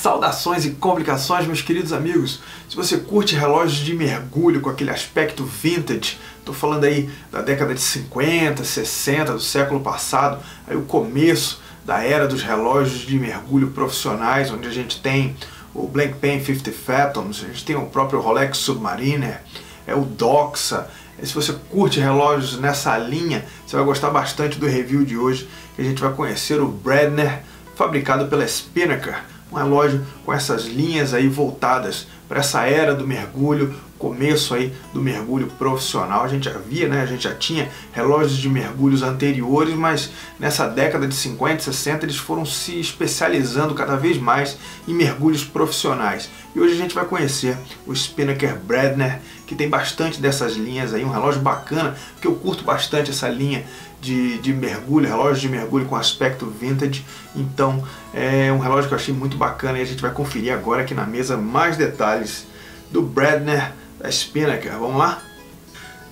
Saudações e complicações, meus queridos amigos. Se você curte relógios de mergulho com aquele aspecto vintage, estou falando aí da década de 50, 60 do século passado, aí o começo da era dos relógios de mergulho profissionais, onde a gente tem o Blancpain 50 Fathoms, a gente tem o próprio Rolex Submariner, o Doxa. Se você curte relógios nessa linha, você vai gostar bastante do review de hoje, que a gente vai conhecer o Bradner, fabricado pela Spinnaker, um relógio com essas linhas aí voltadas para essa era do mergulho, começo aí do mergulho profissional. A gente já via, né? A gente já tinha relógios de mergulhos anteriores, mas nessa década de 50 e 60 eles foram se especializando cada vez mais em mergulhos profissionais. E hoje a gente vai conhecer o Spinnaker Bradner, que tem bastante dessas linhas aí, um relógio bacana, porque eu curto bastante essa linha de mergulho, relógio de mergulho com aspecto vintage. Então é um relógio que eu achei muito bacana e a gente vai conferir agora aqui na mesa mais detalhes do Bradner da Spinnaker. Vamos lá?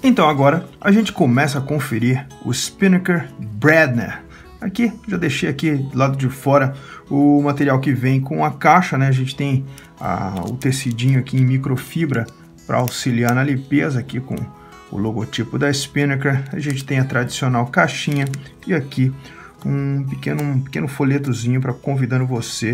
Então agora a gente começa a conferir o Spinnaker Bradner. Aqui, já deixei aqui do lado de fora o material que vem com a caixa, né? A gente tem o tecidinho aqui em microfibra para auxiliar na limpeza, aqui com o logotipo da Spinnaker. A gente tem a tradicional caixinha e aqui um pequeno folhetozinho para convidando você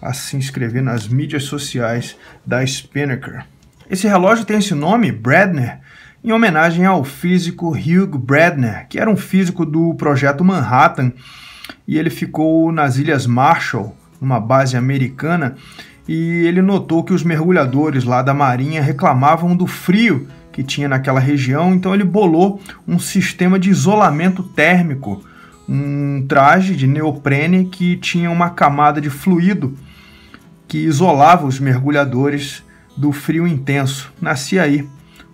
a se inscrever nas mídias sociais da Spinnaker. Esse relógio tem esse nome, Bradner, em homenagem ao físico Hugh Bradner, que era um físico do Projeto Manhattan, e ele ficou nas Ilhas Marshall, numa base americana, e ele notou que os mergulhadores lá da Marinha reclamavam do frio que tinha naquela região, então ele bolou um sistema de isolamento térmico, um traje de neoprene que tinha uma camada de fluido que isolava os mergulhadores do frio intenso. Nascia aí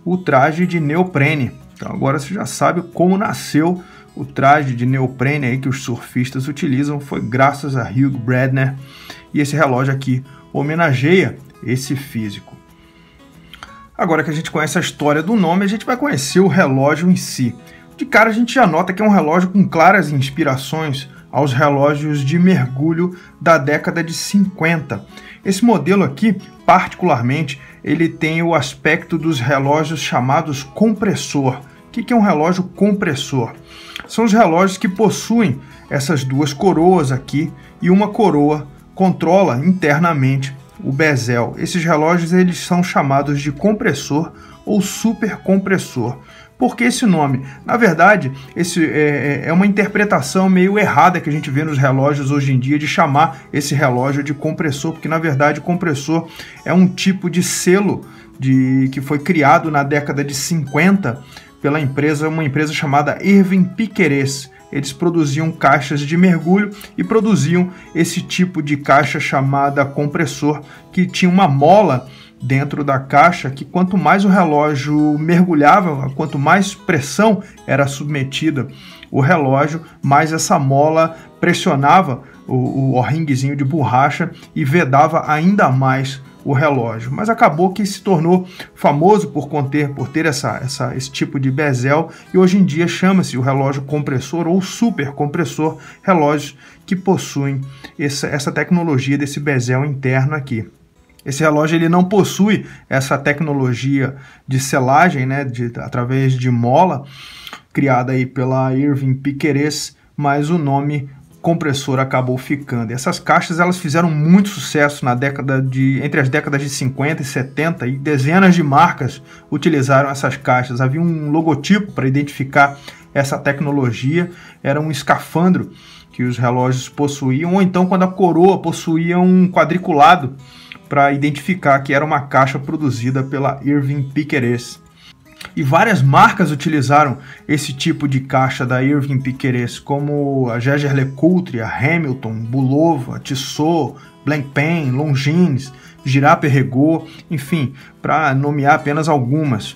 o traje de neoprene. Então agora você já sabe como nasceu o traje de neoprene aí que os surfistas utilizam, foi graças a Hugh Bradner, e esse relógio aqui homenageia esse físico. Agora que a gente conhece a história do nome, a gente vai conhecer o relógio em si. De cara a gente já nota que é um relógio com claras inspirações aos relógios de mergulho da década de 50. Esse modelo aqui, particularmente, ele tem o aspecto dos relógios chamados compressor. O que é um relógio compressor? São os relógios que possuem essas duas coroas aqui, e uma coroa controla internamente o bezel. Esses relógios eles são chamados de compressor ou supercompressor. Por que esse nome? Na verdade, esse é uma interpretação meio errada que a gente vê nos relógios hoje em dia de chamar esse relógio de compressor, porque na verdade compressor é um tipo de selo que foi criado na década de 50 pela uma empresa chamada Irving Piquerez. Eles produziam caixas de mergulho e produziam esse tipo de caixa chamada compressor, que tinha uma mola dentro da caixa que quanto mais o relógio mergulhava, quanto mais pressão era submetida o relógio, mais essa mola pressionava o ringuezinho de borracha e vedava ainda mais o relógio. Mas acabou que se tornou famoso por ter esse tipo de bezel, e hoje em dia chama-se o relógio compressor ou super compressor, relógios que possuem essa tecnologia desse bezel interno aqui. Esse relógio ele não possui essa tecnologia de selagem, né, através de mola, criada aí pela Irving Piquerez, mas o nome compressor acabou ficando. E essas caixas elas fizeram muito sucesso entre as décadas de 50 e 70, e dezenas de marcas utilizaram essas caixas. Havia um logotipo para identificar essa tecnologia, era um escafandro que os relógios possuíam, ou então quando a coroa possuía um quadriculado para identificar que era uma caixa produzida pela Irving Piquerez. E várias marcas utilizaram esse tipo de caixa da Irving Piquerez, como a Jaeger-LeCoultre, a Hamilton, Bulova, a Tissot, Blancpain, Longines, Girard-Perregaux, enfim, para nomear apenas algumas.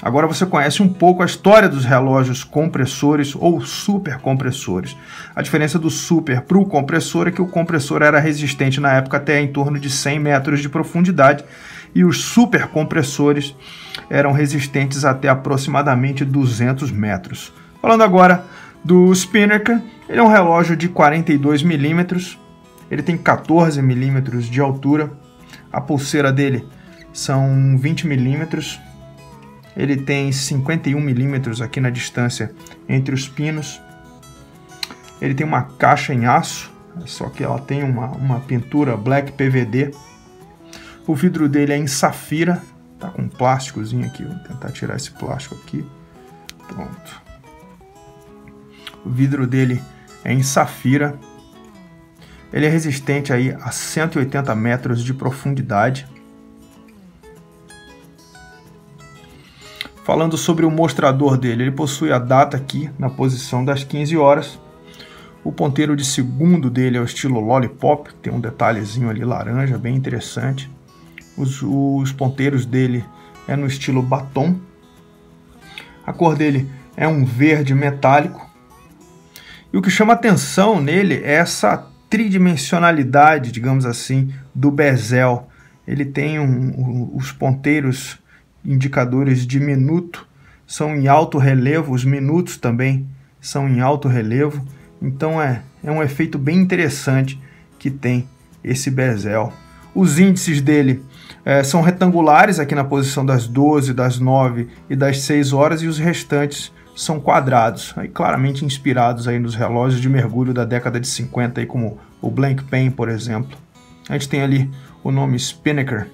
Agora você conhece um pouco a história dos relógios compressores ou supercompressores. A diferença do super para o compressor é que o compressor era resistente na época até em torno de 100 metros de profundidade, e os supercompressores eram resistentes até aproximadamente 200 metros. Falando agora do Spinnaker, ele é um relógio de 42 milímetros. Ele tem 14 milímetros de altura. A pulseira dele são 20 milímetros. Ele tem 51 milímetros aqui na distância entre os pinos. Ele tem uma caixa em aço, só que ela tem uma pintura Black PVD. O vidro dele é em safira, tá com um plásticozinho aqui, vou tentar tirar esse plástico aqui. Pronto. O vidro dele é em safira. Ele é resistente aí a 180 metros de profundidade. Falando sobre o mostrador dele, ele possui a data aqui na posição das 15 horas. O ponteiro de segundo dele é o estilo Lollipop, tem um detalhezinho ali laranja, bem interessante. Os ponteiros dele é no estilo batom. A cor dele é um verde metálico. E o que chama atenção nele é essa tridimensionalidade, digamos assim, do bezel. Ele tem os ponteiros indicadores de minuto são em alto relevo, os minutos também são em alto relevo, então é um efeito bem interessante que tem esse bezel. Os índices dele são retangulares aqui na posição das 12, das 9 e das 6 horas, e os restantes são quadrados, aí claramente inspirados aí nos relógios de mergulho da década de 50, aí como o Blank Pen, por exemplo. A gente tem ali o nome Spinnaker,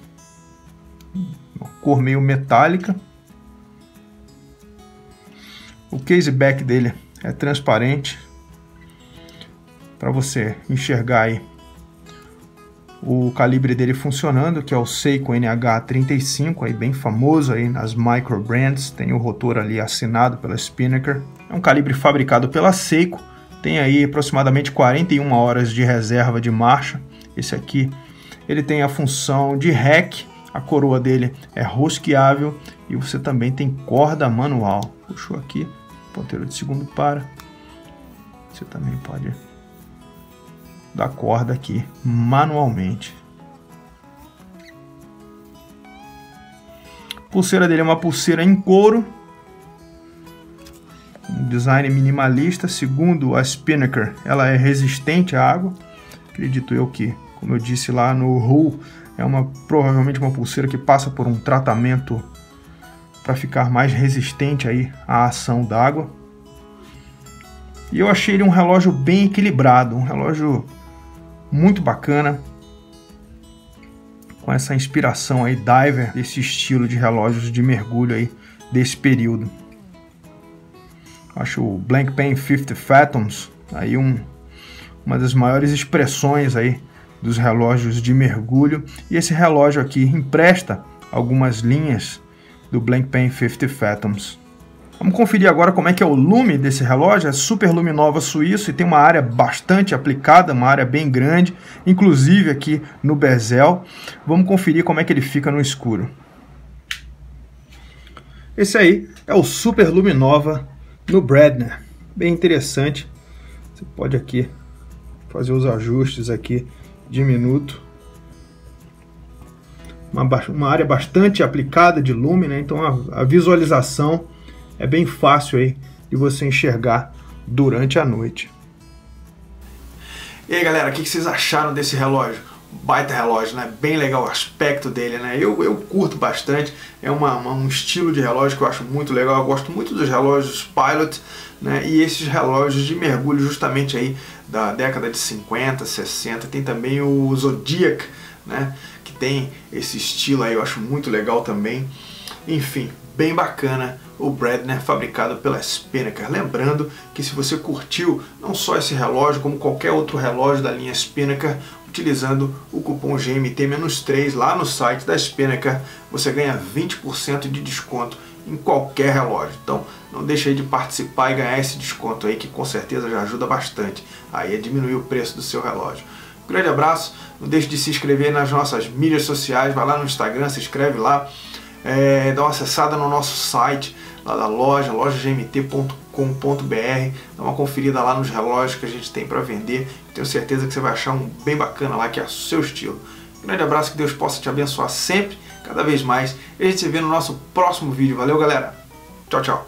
uma cor meio metálica. O caseback dele é transparente, para você enxergar aí o calibre dele funcionando, que é o Seiko NH35, aí bem famoso aí nas micro brands. Tem o rotor ali assinado pela Spinnaker. É um calibre fabricado pela Seiko, tem aí aproximadamente 41 horas de reserva de marcha. Esse aqui ele tem a função de REC, a coroa dele é rosqueável e você também tem corda manual. Puxou aqui, ponteiro de segundo para, você também pode dar corda aqui manualmente. A pulseira dele é uma pulseira em couro, um design minimalista. Segundo a Spinnaker, ela é resistente à água. Acredito eu que, como eu disse lá no Hull, é provavelmente uma pulseira que passa por um tratamento para ficar mais resistente aí à ação d'água. E eu achei ele um relógio bem equilibrado, um relógio muito bacana, com essa inspiração aí diver, desse estilo de relógios de mergulho aí desse período. Acho o Blank Pen 50 Fathoms aí uma das maiores expressões aí dos relógios de mergulho, e esse relógio aqui empresta algumas linhas do Blank Pen 50 Fathoms. Vamos conferir agora como é que é o lume desse relógio. É Super Luminova suíço e tem uma área bastante aplicada, uma área bem grande, inclusive aqui no bezel. Vamos conferir como é que ele fica no escuro. Esse aí é o Super Luminova no Bredner, bem interessante. Você pode aqui fazer os ajustes aqui de minuto. Uma área bastante aplicada de lume, né? Então a visualização é bem fácil aí de você enxergar durante a noite. E aí galera, o que vocês acharam desse relógio? Baita relógio, né? Bem legal o aspecto dele, né? Eu curto bastante, é um estilo de relógio que eu acho muito legal. Eu gosto muito dos relógios Pilot, né? E esses relógios de mergulho justamente aí da década de 50, 60. Tem também o Zodiac, né? Que tem esse estilo aí, eu acho muito legal também. Enfim, bem bacana o Bredner fabricado pela Spinnaker. Lembrando que se você curtiu não só esse relógio, como qualquer outro relógio da linha Spinnaker, utilizando o cupom GMT-3 lá no site da Spinnaker, você ganha 20% de desconto em qualquer relógio. Então não deixe aí de participar e ganhar esse desconto aí, que com certeza já ajuda bastante aí a diminuir o preço do seu relógio. Um grande abraço, não deixe de se inscrever nas nossas mídias sociais, vai lá no Instagram, se inscreve lá, dá uma acessada no nosso site lá da loja, lojagmt.com.br, dá uma conferida lá nos relógios que a gente tem para vender. Tenho certeza que você vai achar um bem bacana lá, que é o seu estilo. Um grande abraço, que Deus possa te abençoar sempre, cada vez mais, e a gente se vê no nosso próximo vídeo. Valeu galera, tchau, tchau.